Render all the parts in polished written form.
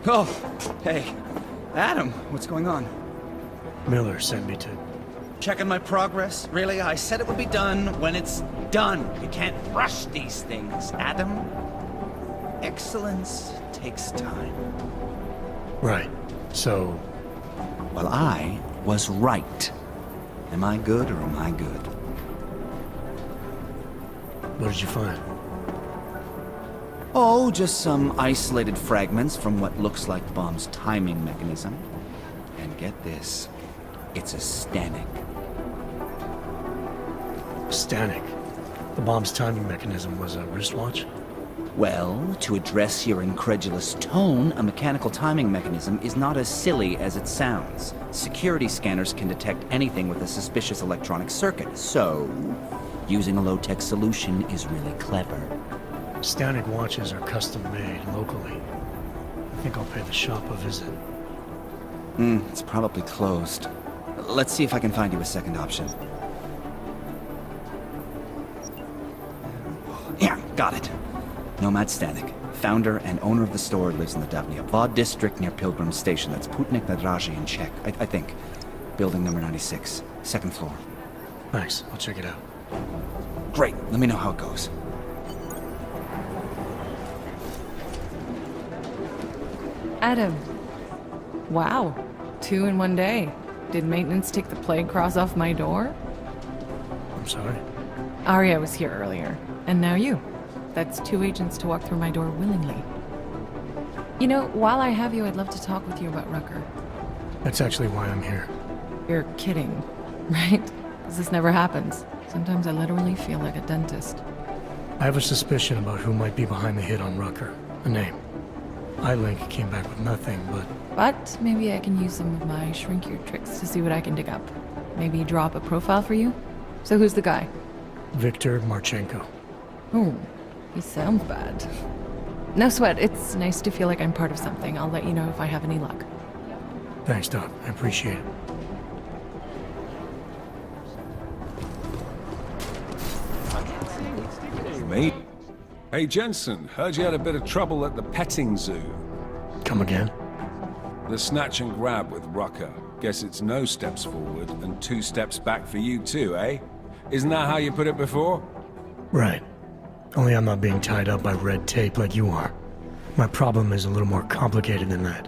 Oh, hey. Adam, what's going on? Miller sent me to... Checking my progress? Really? I said it would be done when it's done. You can't rush these things, Adam. Excellence takes time. Right. So... Well, I was right. Am I good or am I good? What did you find? Oh, just some isolated fragments from what looks like the bomb's timing mechanism. And get this, it's a static. Static. The bomb's timing mechanism was a wristwatch? Well, to address your incredulous tone, a mechanical timing mechanism is not as silly as it sounds. Security scanners can detect anything with a suspicious electronic circuit, so using a low-tech solution is really clever. Static watches are custom-made locally. I think I'll pay the shop a visit. It's probably closed. Let's see if I can find you a second option. Yeah, got it. Nomad Static. Founder and owner of the store lives in the Davnia Vod district near Pilgrim Station. That's Putnik Nadraji in Czech, I think. Building number 96, second floor. Thanks, I'll check it out. Great, let me know how it goes. Adam. Wow. 2 in one day. Did maintenance take the plague cross off my door? I'm sorry. Arya was here earlier, and now you. That's 2 agents to walk through my door willingly. You know, while I have you, I'd love to talk with you about Rucker. That's actually why I'm here. You're kidding, right? Because this never happens. Sometimes I literally feel like a dentist. I have a suspicion about who might be behind the hit on Rucker. A name. iLink came back with nothing, But maybe I can use some of my shrink-your tricks to see what I can dig up. Maybe draw up a profile for you? So who's the guy? Victor Marchenko. Oh, he sounds bad. No sweat, it's nice to feel like I'm part of something. I'll let you know if I have any luck. Thanks, Doc. I appreciate it. Mate? Hey, Jensen, heard you had a bit of trouble at the petting zoo. Come again? The snatch and grab with Rucker. Guess it's no steps forward and 2 steps back for you too, eh? Isn't that how you put it before? Right. Only I'm not being tied up by red tape like you are. My problem is a little more complicated than that.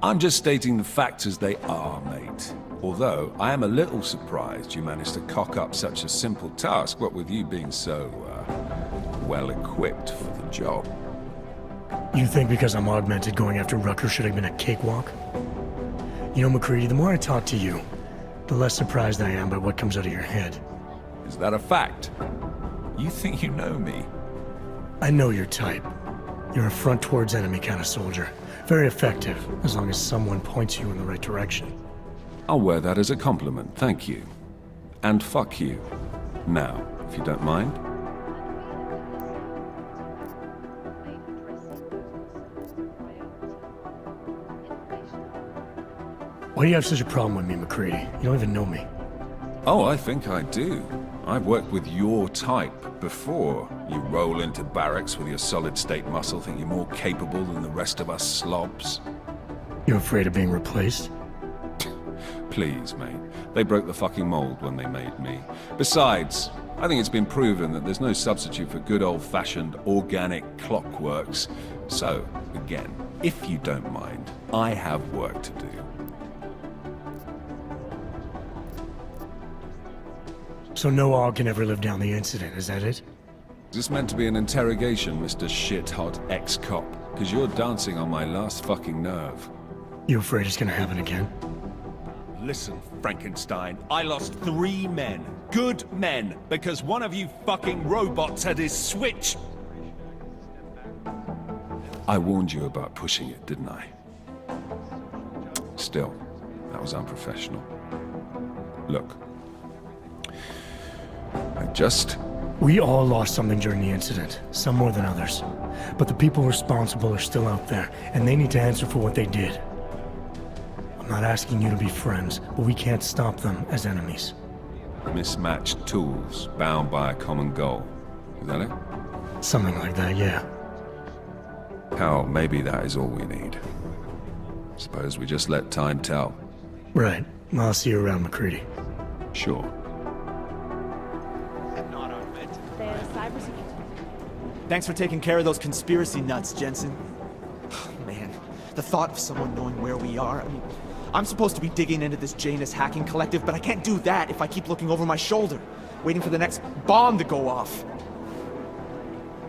I'm just stating the facts as they are, mate. Although, I am a little surprised you managed to cock up such a simple task, what with you being so, well-equipped for the job. You think because I'm augmented going after Rucker should have been a cakewalk? You know, McCready, the more I talk to you, the less surprised I am by what comes out of your head. Is that a fact? You think you know me? I know your type. You're a front towards enemy kind of soldier. Very effective, as long as someone points you in the right direction. I'll wear that as a compliment, thank you. And fuck you. Now, if you don't mind. Why do you have such a problem with me, McCready? You don't even know me. Oh, I think I do. I've worked with your type before. You roll into barracks with your solid-state muscle, think you're more capable than the rest of us slobs. You afraid of being replaced? Please, mate. They broke the fucking mold when they made me. Besides, I think it's been proven that there's no substitute for good old-fashioned organic clockworks. So, again, if you don't mind, I have work to do. So no AUG can ever live down the incident, is that it? Is this meant to be an interrogation, Mr. Shit-hot ex-cop? Because you're dancing on my last fucking nerve. You afraid it's gonna happen again? Listen, Frankenstein, I lost 3 men. Good men. Because one of you fucking robots had his switch. I warned you about pushing it, didn't I? Still, that was unprofessional. Look. We all lost something during the incident, some more than others. But the people responsible are still out there, and they need to answer for what they did. I'm not asking you to be friends, but we can't stop them as enemies. Mismatched tools, bound by a common goal. Is that it? Something like that, yeah. Hell, maybe that is all we need. Suppose we just let time tell. Right. Well, I'll see you around, McCready. Sure. Thanks for taking care of those conspiracy nuts, Jensen. Man, the thought of someone knowing where we are, I mean, I'm supposed to be digging into this Janus hacking collective, but I can't do that if I keep looking over my shoulder, waiting for the next bomb to go off.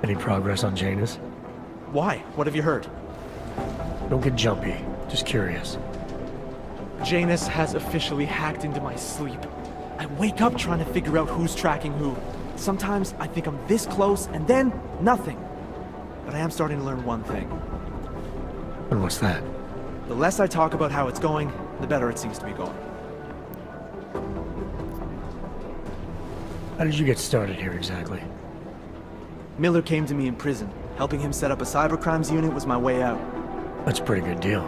Any progress on Janus? Why? What have you heard? Don't get jumpy. Just curious. Janus has officially hacked into my sleep. I wake up trying to figure out who's tracking who. Sometimes I think I'm this close, and then nothing. But I am starting to learn one thing. And what's that? The less I talk about how it's going, the better it seems to be going. How did you get started here exactly? Miller came to me in prison. Helping him set up a cybercrimes unit was my way out. That's a pretty good deal.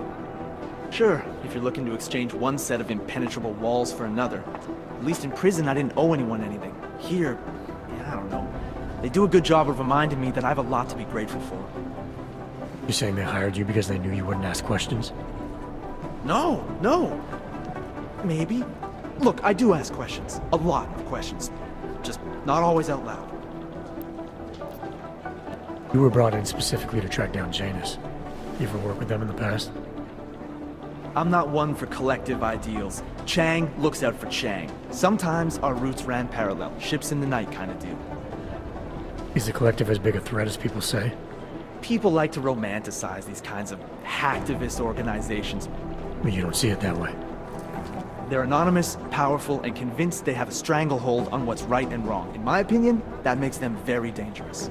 Sure, if you're looking to exchange one set of impenetrable walls for another. At least in prison, I didn't owe anyone anything. Here, yeah, I don't know. They do a good job of reminding me that I have a lot to be grateful for. You saying they hired you because they knew you wouldn't ask questions? No. Maybe. Look, I do ask questions. A lot of questions. Just not always out loud. You were brought in specifically to track down Janus. You ever work with them in the past? I'm not one for collective ideals. Chang looks out for Chang. Sometimes our routes ran parallel, ships in the night kind of deal. Is the collective as big a threat as people say? People like to romanticize these kinds of hacktivist organizations. But you don't see it that way. They're anonymous, powerful, and convinced they have a stranglehold on what's right and wrong. In my opinion, that makes them very dangerous.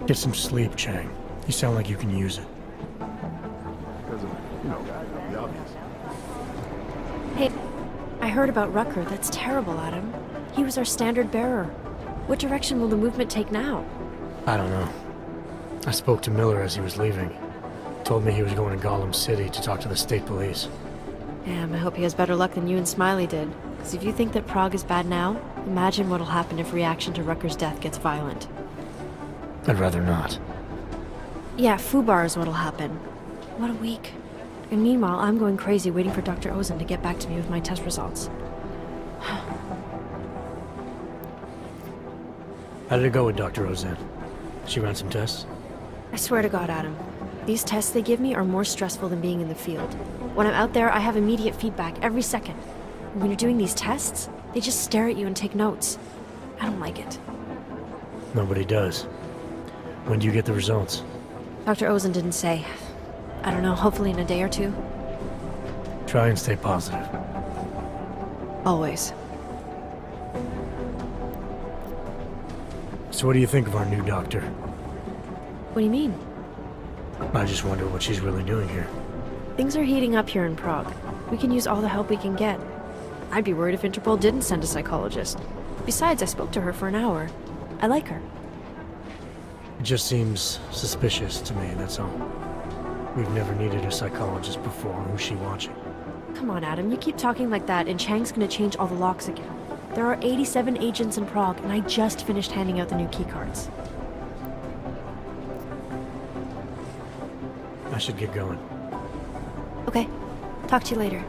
Get some sleep, Chang. You sound like you can use it. Hey, I heard about Rucker. That's terrible, Adam. He was our standard bearer. What direction will the movement take now? I don't know. I spoke to Miller as he was leaving. Told me he was going to Gollum City to talk to the state police. Damn, I hope he has better luck than you and Smiley did. Because if you think that Prague is bad now, imagine what'll happen if reaction to Rucker's death gets violent. I'd rather not. Yeah, Fubar is what'll happen. What a week. And meanwhile, I'm going crazy waiting for Dr. Ozen to get back to me with my test results. How did it go with Dr. Ozen? She ran some tests? I swear to God, Adam. These tests they give me are more stressful than being in the field. When I'm out there, I have immediate feedback every second. And when you're doing these tests, they just stare at you and take notes. I don't like it. Nobody does. When do you get the results? Dr. Ozen didn't say. I don't know, hopefully in a day or two. Try and stay positive. Always. So what do you think of our new doctor? What do you mean? I just wonder what she's really doing here. Things are heating up here in Prague. We can use all the help we can get. I'd be worried if Interpol didn't send a psychologist. Besides, I spoke to her for an hour. I like her. It just seems suspicious to me, that's all. We've never needed a psychologist before. Who's she watching? Come on, Adam, you keep talking like that and Chang's gonna change all the locks again. There are 87 agents in Prague, and I just finished handing out the new keycards. I should get going. Okay, talk to you later.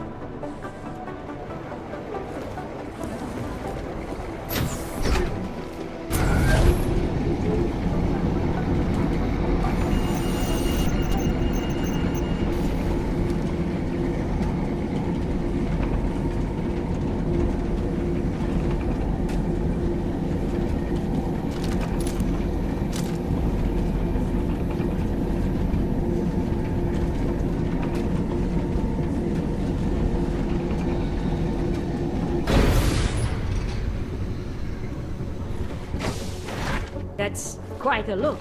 That's quite a look.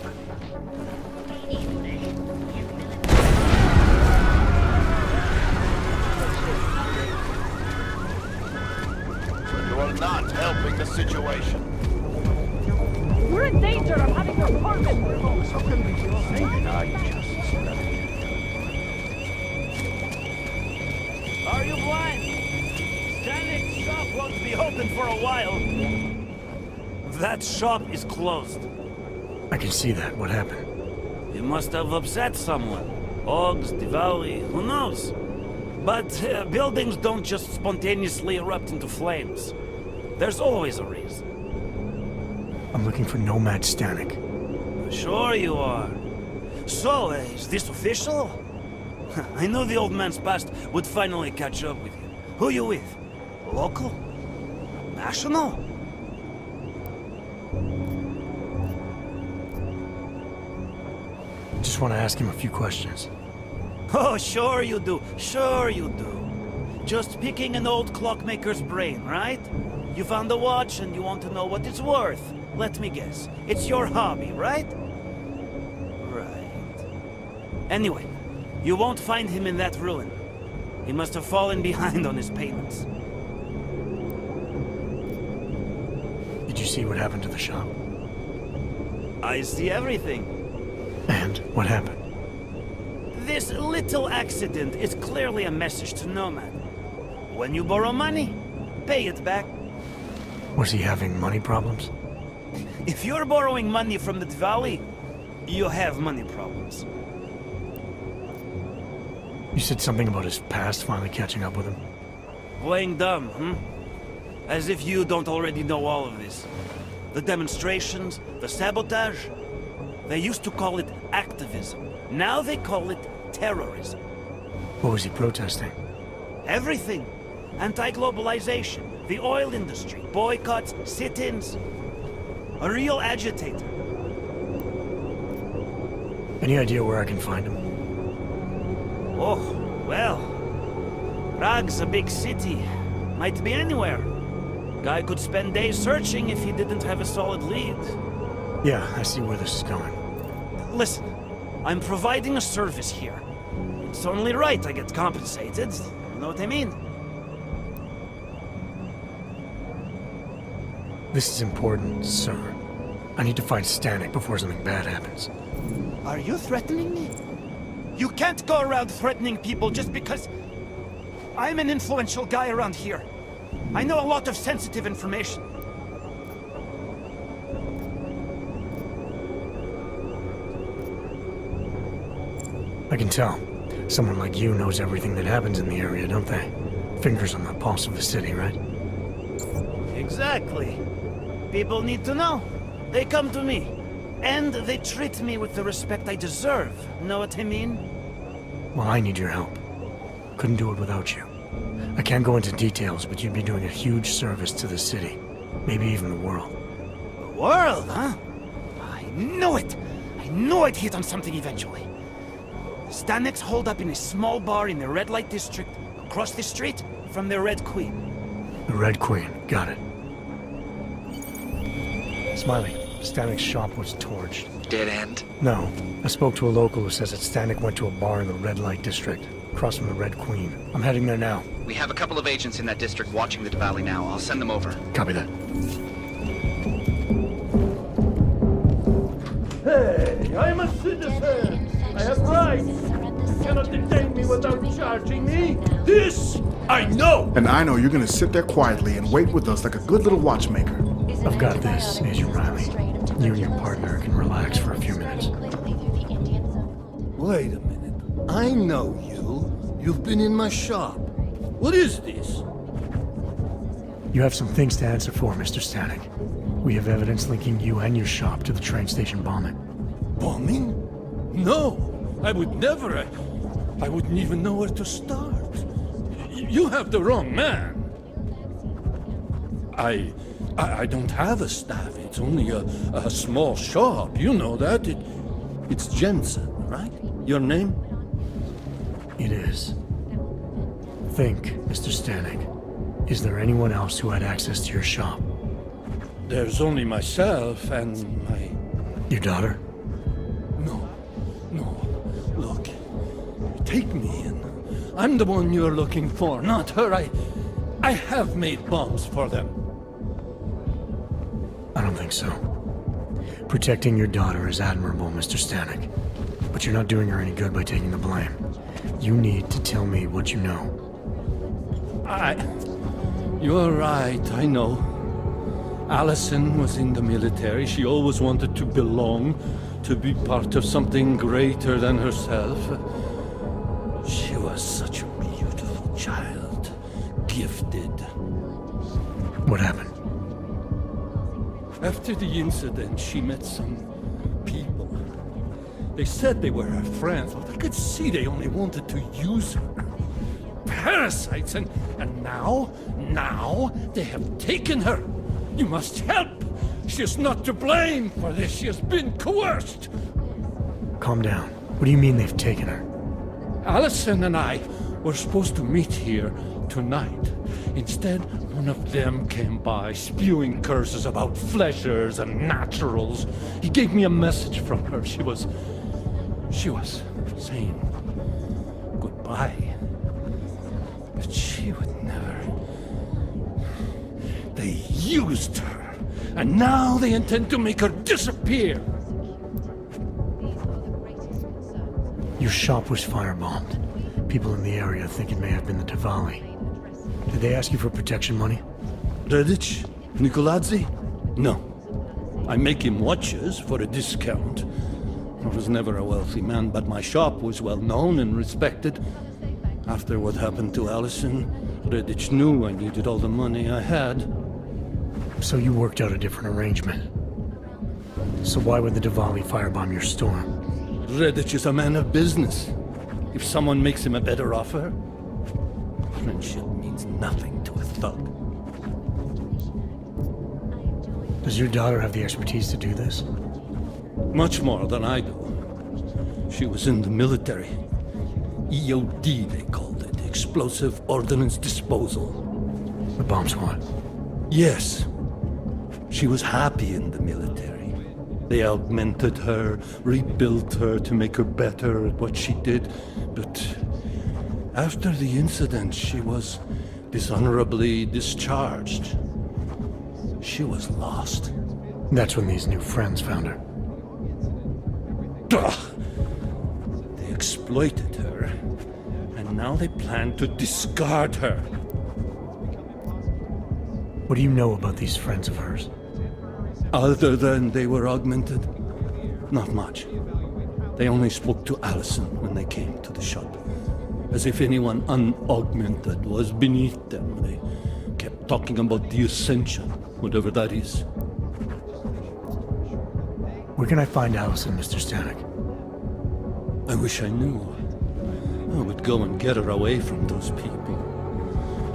You are not helping the situation. We're in danger of having your apartment removed. Are you blind? Stanley's shop won't be open for a while. That shop is closed. I can see that. What happened? You must have upset someone. Hogs, Diwali, who knows? But buildings don't just spontaneously erupt into flames. There's always a reason. I'm looking for Nomad Stanek. Sure you are. So, is this official? I knew the old man's past would finally catch up with you. Who you with? Local? National? Just want to ask him a few questions. Oh, sure you do. Sure you do. Just picking an old clockmaker's brain, right? You found a watch and you want to know what it's worth. Let me guess. It's your hobby, right? Right. Anyway, you won't find him in that ruin. He must have fallen behind on his payments. Did you see what happened to the shop? I see everything. And what happened? This little accident is clearly a message to Nomad. When you borrow money, pay it back. Was he having money problems? If you're borrowing money from the Valley, you have money problems. You said something about his past finally catching up with him. Playing dumb, hmm? As if you don't already know all of this. The demonstrations, the sabotage. They used to call it activism. Now they call it terrorism. What was he protesting? Everything. Anti-globalization, the oil industry, boycotts, sit-ins. A real agitator. Any idea where I can find him? Oh, well. Prague's a big city. Might be anywhere. Guy could spend days searching if he didn't have a solid lead. Yeah, I see where this is going. Listen, I'm providing a service here. It's only right I get compensated. You know what I mean? This is important, sir. I need to find Stanek before something bad happens. Are you threatening me? You can't go around threatening people just because I'm an influential guy around here. I know a lot of sensitive information. I can tell. Someone like you knows everything that happens in the area, don't they? Fingers on the pulse of the city, right? Exactly. People need to know. They come to me. And they treat me with the respect I deserve. Know what I mean? Well, I need your help. Couldn't do it without you. I can't go into details, but you'd be doing a huge service to the city. Maybe even the world. The world, huh? I knew it! I knew I'd hit on something eventually. Stanek's holed up in a small bar in the red light district, across the street from the Red Queen. The Red Queen. Got it. Smiley, Stanek's shop was torched. Dead end? No. I spoke to a local who says that Stanek went to a bar in the red light district, across from the Red Queen. I'm heading there now. We have a couple of agents in that district watching the Valley now. I'll send them over. Copy that. Hey, I'm a citizen. I have rights. You cannot detain me without charging me. This I know. And I know you're gonna sit there quietly and wait with us like a good little watchmaker. I've got this, Agent Riley. You and your partner can relax for a few minutes. Wait a minute. I know you. You've been in my shop. What is this? You have some things to answer for, Mr. Stanek. We have evidence linking you and your shop to the train station bombing. Bombing? No, I would never. I wouldn't even know where to start. You have the wrong man. I don't have a staff. It's only a small shop. You know that. It's Jensen, right? Your name? It is. Think, Mr. Stanek. Is there anyone else who had access to your shop? There's only myself and my... Your daughter? No. Look. Take me in. I'm the one you're looking for, not her. I have made bombs for them. I don't think so. Protecting your daughter is admirable, Mr. Stanek. But you're not doing her any good by taking the blame. You need to tell me what you know. You're right, I know. Allison was in the military. She always wanted to belong. to be part of something greater than herself. She was such a beautiful child, gifted. What happened? After the incident, she met some people. They said they were her friends, but I could see they only wanted to use her. Parasites, and now they have taken her. You must help. She is not to blame for this. She has been coerced. Calm down. What do you mean they've taken her? Allison and I were supposed to meet here tonight. Instead, one of them came by, spewing curses about fleshers and naturals. He gave me a message from her. She was saying goodbye. But she would never. They used her, and now they intend to make her disappear. Your shop was firebombed. People in the area think it may have been the Tavali. Did they ask you for protection money? Redditch? Nicolazzi? No. I make him watches for a discount. I was never a wealthy man, but my shop was well known and respected. After what happened to Allison, Redditch knew I needed all the money I had. So you worked out a different arrangement. So why would the Diwali firebomb your store? Redditch is a man of business. If someone makes him a better offer, friendship means nothing to a thug. Does your daughter have the expertise to do this? Much more than I do. She was in the military. EOD, they called it. Explosive Ordnance Disposal. The bomb squad? Yes. She was happy in the military. They augmented her, rebuilt her to make her better at what she did. But after the incident, she was dishonorably discharged. She was lost. That's when these new friends found her. Ugh. They exploited her, and now they plan to discard her. What do you know about these friends of hers? Other than they were augmented? Not much. They only spoke to Allison when they came to the shop. As if anyone unaugmented was beneath them. They kept talking about the Ascension, whatever that is. Where can I find Allison, Mr. Stanek? I wish I knew. I would go and get her away from those people.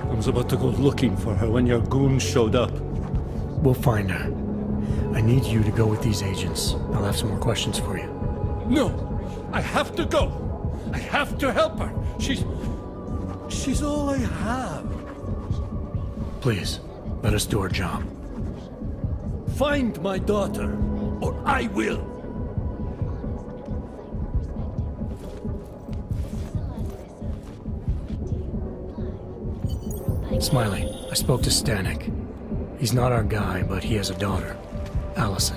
I was about to go looking for her when your goons showed up. We'll find her. I need you to go with these agents. I'll have some more questions for you. No! I have to go! I have to help her! She's all I have. Please, let us do our job. Find my daughter, or I will! Smiley, I spoke to Stanek. He's not our guy, but he has a daughter. Allison.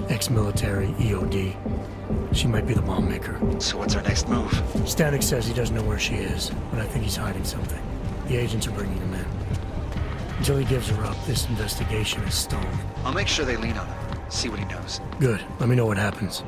Ex-military, EOD. She might be the bomb maker. So what's our next move? Stanek says he doesn't know where she is, but I think he's hiding something. The agents are bringing him in. Until he gives her up, this investigation is stalled. I'll make sure they lean on him. See what he knows. Good. Let me know what happens.